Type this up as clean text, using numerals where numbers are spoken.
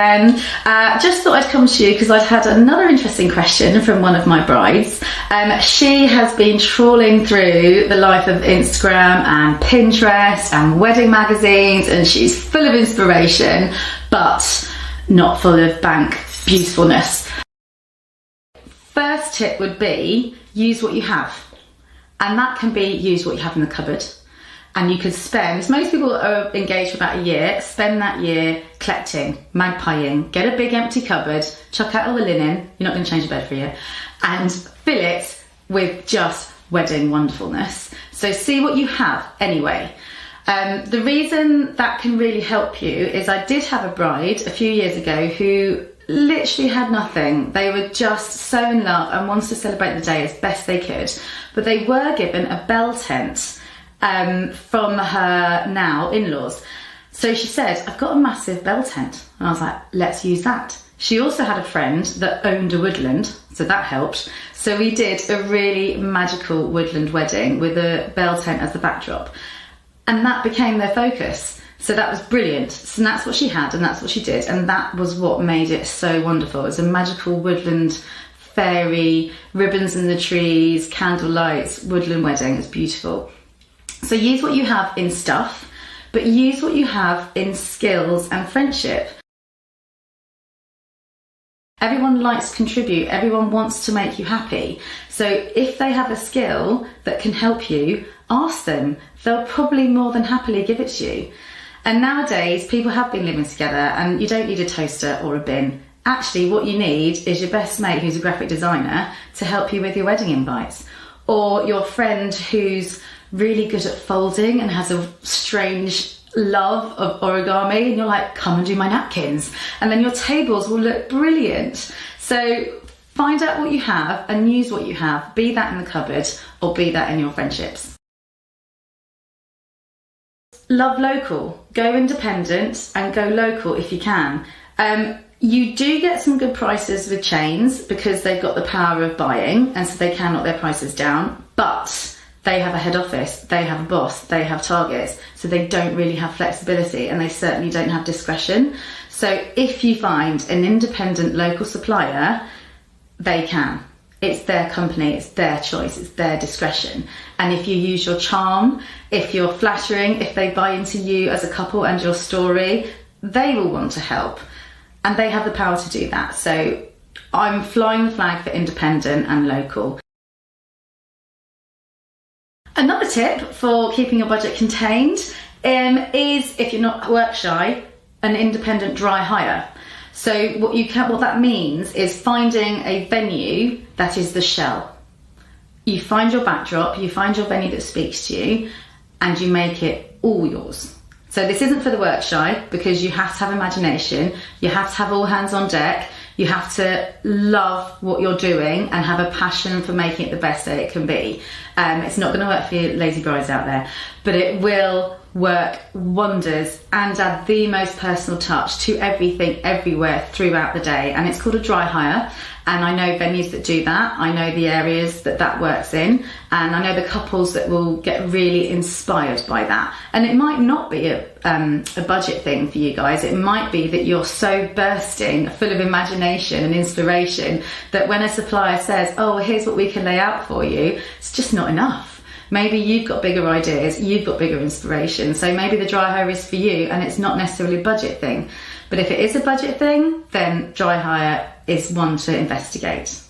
again. Just thought I'd come to you because I'd had another interesting question from one of my brides. She has been trawling through the life of Instagram and Pinterest and wedding magazines, and she's full of inspiration, but not full of bank beautifulness. First tip would be use what you have, and that can be use what you have in the cupboard. And you could spend, most people are engaged for about a year, spend that year collecting, magpieing, get a big empty cupboard, chuck out all the linen, you're not going to change your bed for a year, and fill it with just wedding wonderfulness. So see what you have anyway. The reason that can really help you is I did have a bride a few years ago who literally had nothing. They were just so in love and wanted to celebrate the day as best they could, but they were given a bell tent from her now in-laws. So she said, I've got a massive bell tent. And I was like, let's use that. She also had a friend that owned a woodland, so that helped. So we did a really magical woodland wedding with a bell tent as the backdrop. And that became their focus. So that was brilliant. So that's what she had and that's what she did. And that was what made it so wonderful. It was a magical woodland fairy, ribbons in the trees, candle lights, woodland wedding. It's beautiful. So use what you have in stuff, but use what you have in skills and friendship. Everyone likes to contribute, everyone wants to make you happy. So if they have a skill that can help you, ask them. They'll probably more than happily give it to you. And nowadays, people have been living together and you don't need a toaster or a bin. Actually, what you need is your best mate who's a graphic designer to help you with your wedding invites. Or your friend who's really good at folding and has a strange love of origami, and you're like, come and do my napkins, and then your tables will look brilliant. So find out what you have and use what you have, be that in the cupboard or be that in your friendships. Love local, go independent and go local if you can. You do get some good prices with chains because they've got the power of buying, and so they can knock their prices down, but they have a head office, they have a boss, they have targets, so they don't really have flexibility and they certainly don't have discretion. So if you find an independent local supplier, they can. It's their company, it's their choice, it's their discretion. And if you use your charm, if you're flattering, if they buy into you as a couple and your story, they will want to help. And they have the power to do that. So I'm flying the flag for independent and local. Another tip for keeping your budget contained is, if you're not work shy, an independent dry hire. So what that means is finding a venue that is the shell. You find your backdrop, you find your venue that speaks to you, and you make it all yours. So this isn't for the work shy, because you have to have imagination, you have to have all hands on deck, you have to love what you're doing and have a passion for making it the best that it can be. It's not going to work for you lazy brides out there, but it will work wonders and add the most personal touch to everything, everywhere, throughout the day. And it's called a dry hire. And I know venues that do that. I know the areas that works in. And I know the couples that will get really inspired by that. And it might not be a budget thing for you guys. It might be that you're so bursting, full of imagination and inspiration, that when a supplier says, oh, here's what we can lay out for you, it's just not enough. Maybe you've got bigger ideas, you've got bigger inspiration. So maybe the dry hire is for you and it's not necessarily a budget thing. But if it is a budget thing, then dry hire is one to investigate.